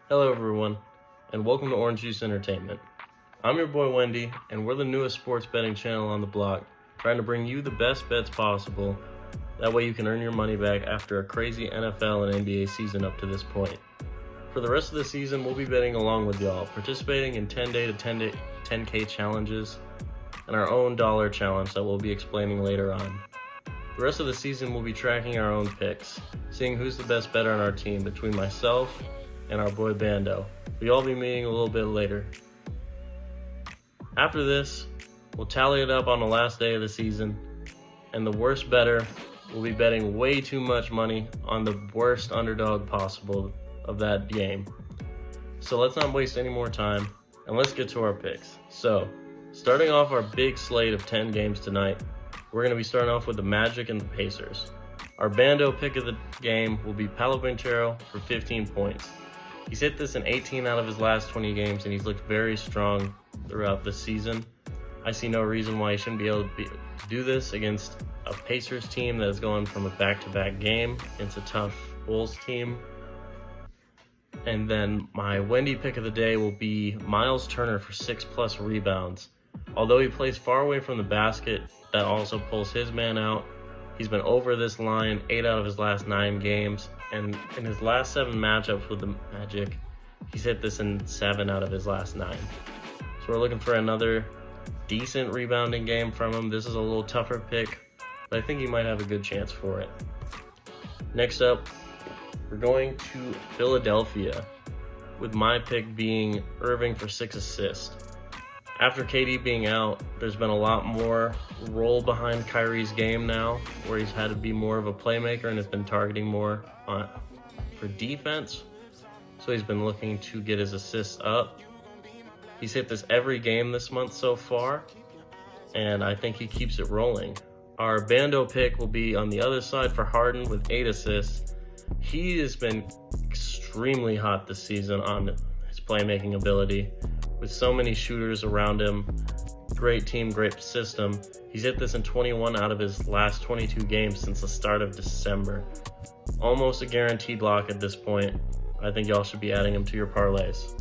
Hello everyone, and welcome to Orange Juice Entertainment. I'm your boy Wendy, and we're the newest sports betting channel on the block, trying to bring you the best bets possible. That way you can earn your money back after a crazy NFL and NBA season up to this point. For the rest of the season, we'll be betting along with y'all, participating in 10-day to 10K challenges, and our own dollar challenge that we'll be explaining later on. The rest of the season, we'll be tracking our own picks, seeing who's the best bettor on our team between myself and our boy Bando. We'll all be meeting a little bit later. After this, we'll tally it up on the last day of the season, and the worst bettor will be betting way too much money on the worst underdog possible of that game. So let's not waste any more time, and let's get to our picks. So, starting off our big slate of 10 games tonight, we're going to be starting off with the Magic and the Pacers. Our Bando pick of the game will be Paolo Banchero for 15 points. He's hit this in 18 out of his last 20 games, and he's looked very strong throughout the season. I see no reason why he shouldn't be able to do this against a Pacers team that is going from a back-to-back game against a tough Bulls team. And then my Wendy pick of the day will be Miles Turner for 6+ rebounds. Although he plays far away from the basket, that also pulls his man out. He's been over this line 8 out of his last 9 games, and in his last 7 matchups with the Magic, he's hit this in 7 out of his last 9. So we're looking for another decent rebounding game from him. This is a little tougher pick, but I think he might have a good chance for it. Next up, we're going to Philadelphia, with my pick being Irving for 6 assists. After KD being out, there's been a lot more role behind Kyrie's game now, where he's had to be more of a playmaker and has been targeting more for defense. So he's been looking to get his assists up. He's hit this every game this month so far, and I think he keeps it rolling. Our Bando pick will be on the other side for Harden with 8 assists. He has been extremely hot this season on his playmaking ability. With so many shooters around him, great team, great system. He's hit this in 21 out of his last 22 games since the start of December. Almost a guaranteed lock at this point. I think y'all should be adding him to your parlays.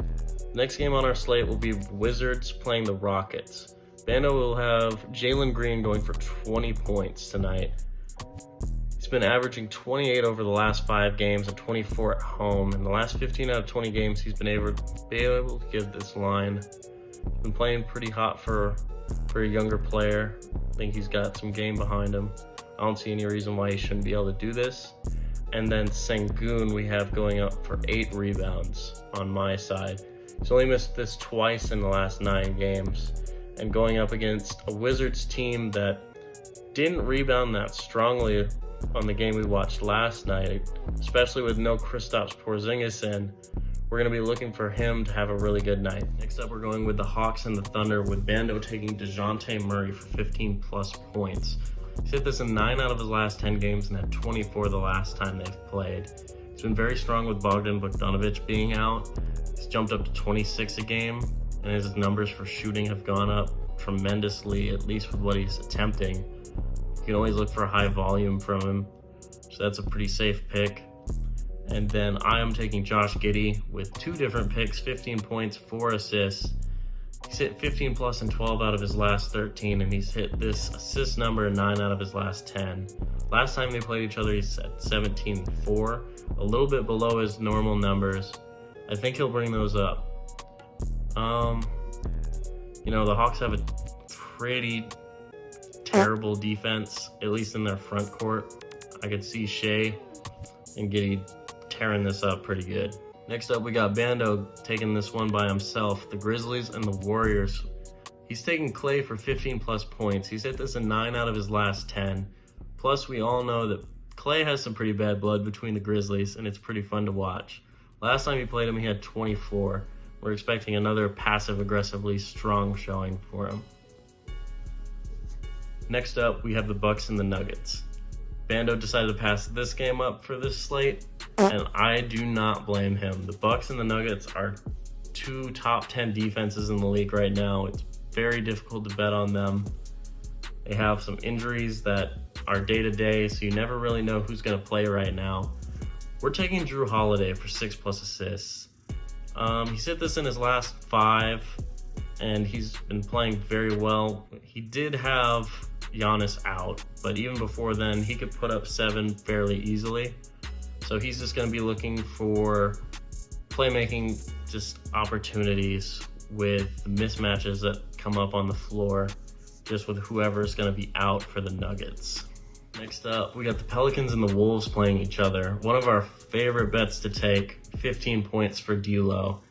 Next game on our slate will be Wizards playing the Rockets. Bando will have Jalen Green going for 20 points tonight. He's been averaging 28 over the last 5 games and 24 at home. In the last 15 out of 20 games, he's been able to give this line. He's been playing pretty hot for a younger player. I think he's got some game behind him. I don't see any reason why he shouldn't be able to do this. And then Sengun we have going up for 8 rebounds on my side. He's only missed this twice in the last 9 games. And going up against a Wizards team that didn't rebound that strongly on the game we watched last night, especially with no Kristaps Porzingis in. We're going to be looking for him to have a really good night. Next up, we're going with the Hawks and the Thunder, with Bando taking DeJounte Murray for 15+ points. He's hit this in 9 out of his last 10 games and had 24 the last time they've played. He's been very strong with Bogdan Bogdanovic being out. He's jumped up to 26 a game, and his numbers for shooting have gone up tremendously, at least with what he's attempting. You can always look for a high volume from him, so that's a pretty safe pick. And then I am taking Josh Giddey with 2 different picks, 15 points, 4 assists. He's hit 15+ in 12 out of his last 13, and he's hit this assist number in 9 out of his last 10. Last time they played each other, he's at 17-4, a little bit below his normal numbers. I think he'll bring those up. The Hawks have a pretty terrible defense, at least in their front court. I could see Shea and Giddey tearing this up pretty good. Next up, we got Bando taking this one by himself, the Grizzlies and the Warriors. He's taking Klay for 15+ points. He's hit this in 9 out of his last 10. Plus, we all know that Klay has some pretty bad blood between the Grizzlies, and it's pretty fun to watch. Last time he played him, he had 24. We're expecting another passive-aggressively strong showing for him. Next up, we have the Bucks and the Nuggets. Bando decided to pass this game up for this slate, and I do not blame him. The Bucks and the Nuggets are 2 top 10 defenses in the league right now. It's very difficult to bet on them. They have some injuries that are day-to-day, so you never really know who's going to play right now. We're taking Jrue Holiday for 6+ assists. He's hit this in his last 5, and he's been playing very well. He did have Giannis out, but even before then, he could put up 7 fairly easily. So he's just going to be looking for playmaking just opportunities with the mismatches that come up on the floor, just with whoever's going to be out for the Nuggets. Next up, we got the Pelicans and the Wolves playing each other. One of our favorite bets to take, 15 points for D'Lo.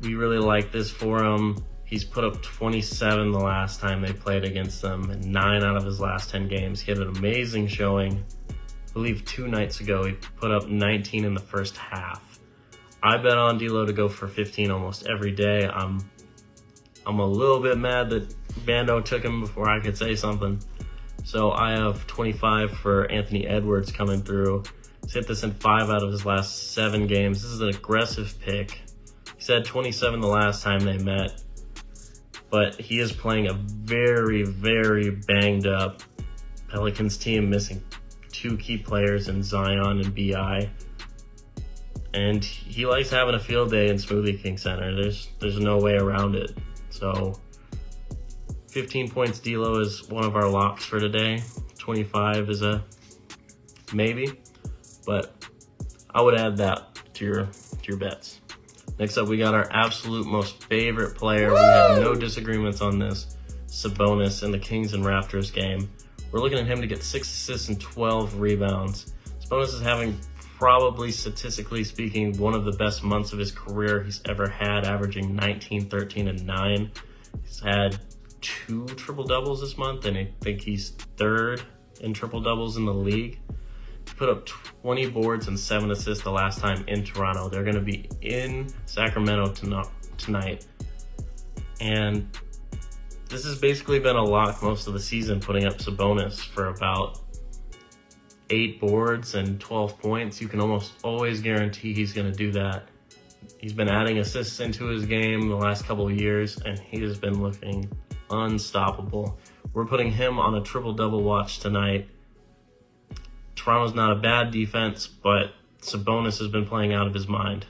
We really like this for him. He's put up 27 the last time they played against them, and 9 out of his last 10 games. He had an amazing showing. I believe 2 nights ago, he put up 19 in the first half. I bet on D'Lo to go for 15 almost every day. I'm a little bit mad that Bando took him before I could say something. So I have 25 for Anthony Edwards coming through. He's hit this in 5 out of his last 7 games. This is an aggressive pick. He said 27 the last time they met, but he is playing a very, very banged up Pelicans team, missing 2 key players in Zion and B.I. And he likes having a field day in Smoothie King Center. There's no way around it. So 15 points D'Lo is one of our locks for today. 25 is a maybe, but I would add that to your bets. Next up, we got our absolute most favorite player. We have no disagreements on this. Sabonis in the Kings and Raptors game. We're looking at him to get 6 assists and 12 rebounds. Sabonis is having, probably statistically speaking, one of the best months of his career he's ever had, averaging 19, 13, and 9. He's had 2 triple-doubles this month, and I think he's 3rd in triple-doubles in the league. He put up 20 boards and 7 assists the last time in Toronto. They're going to be in Sacramento tonight. And this has basically been a lock most of the season, putting up Sabonis for about 8 boards and 12 points. You can almost always guarantee he's going to do that. He's been adding assists into his game the last couple of years, and he has been looking unstoppable. We're putting him on a triple-double watch tonight. Toronto's not a bad defense, but Sabonis has been playing out of his mind.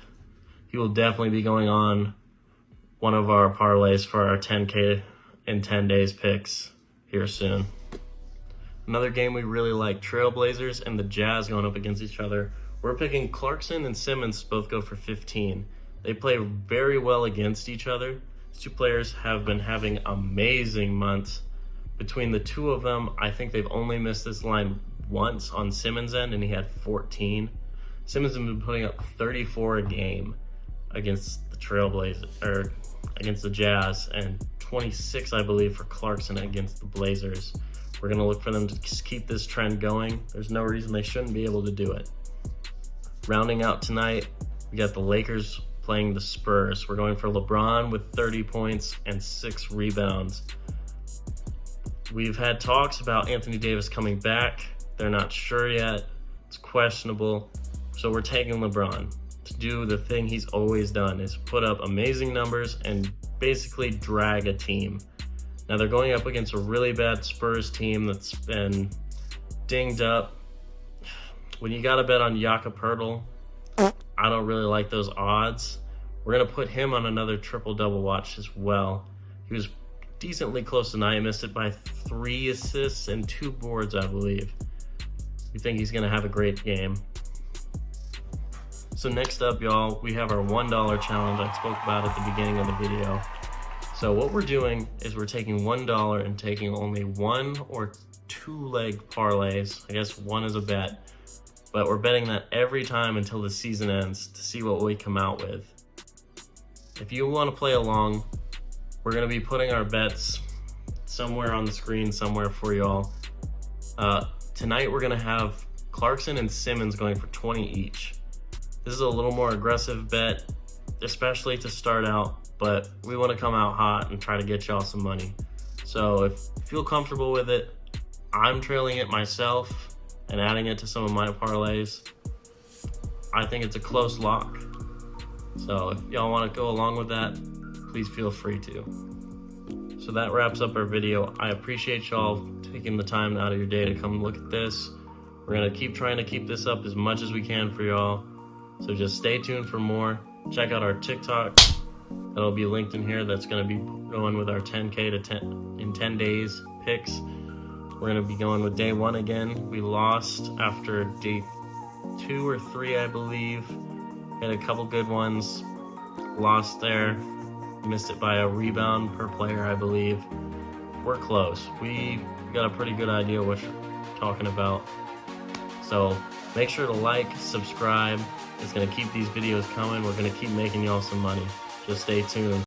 He will definitely be going on one of our parlays for our 10K in 10 days picks here soon. Another game we really like, Trailblazers and the Jazz going up against each other. We're picking Clarkson and Simmons to both go for 15. They play very well against each other. These 2 players have been having amazing months. Between the 2 of them, I think they've only missed this line once on Simmons' end, and he had 14. Simmons has been putting up 34 a game against the Trailblazers, or against the Jazz, and 26, I believe, for Clarkson against the Blazers. We're going to look for them to keep this trend going. There's no reason they shouldn't be able to do it. Rounding out tonight, we got the Lakers playing the Spurs. We're going for LeBron with 30 points and 6 rebounds. We've had talks about Anthony Davis coming back. They're not sure yet. It's questionable. So we're taking LeBron to do the thing he's always done, is put up amazing numbers and basically drag a team. Now they're going up against a really bad Spurs team that's been dinged up. When you got to bet on Jakob Poeltl, I don't really like those odds. We're going to put him on another triple-double watch as well. He was decently close tonight. Missed it by 3 assists and 2 boards, I believe. We think he's going to have a great game. So next up, y'all, we have our $1 challenge I spoke about at the beginning of the video. So what we're doing is we're taking $1 and taking only 1 or 2 leg parlays. I guess 1 is a bet. But we're betting that every time until the season ends to see what we come out with. If you want to play along, we're going to be putting our bets somewhere on the screen somewhere for y'all. Tonight we're going to have Clarkson and Simmons going for 20 each. This is a little more aggressive bet, especially to start out, but we want to come out hot and try to get y'all some money. So if you feel comfortable with it, I'm trailing it myself and adding it to some of my parlays. I think it's a close lock. So if y'all want to go along with that, please feel free to. So that wraps up our video. I appreciate y'all taking the time out of your day to come look at this. We're going to keep trying to keep this up as much as we can for y'all. So just stay tuned for more. Check out our TikTok. That'll be linked in here. That's going to be going with our 10K to 10 days picks. We're going to be going with day 1 again. We lost after day 2 or 3, I believe. Had a couple good ones. Lost there. Missed it by a rebound per player, I believe. We're close. We got a pretty good idea what you're talking about. So make sure to like, subscribe. It's going to keep these videos coming. We're going to keep making y'all some money. Just stay tuned.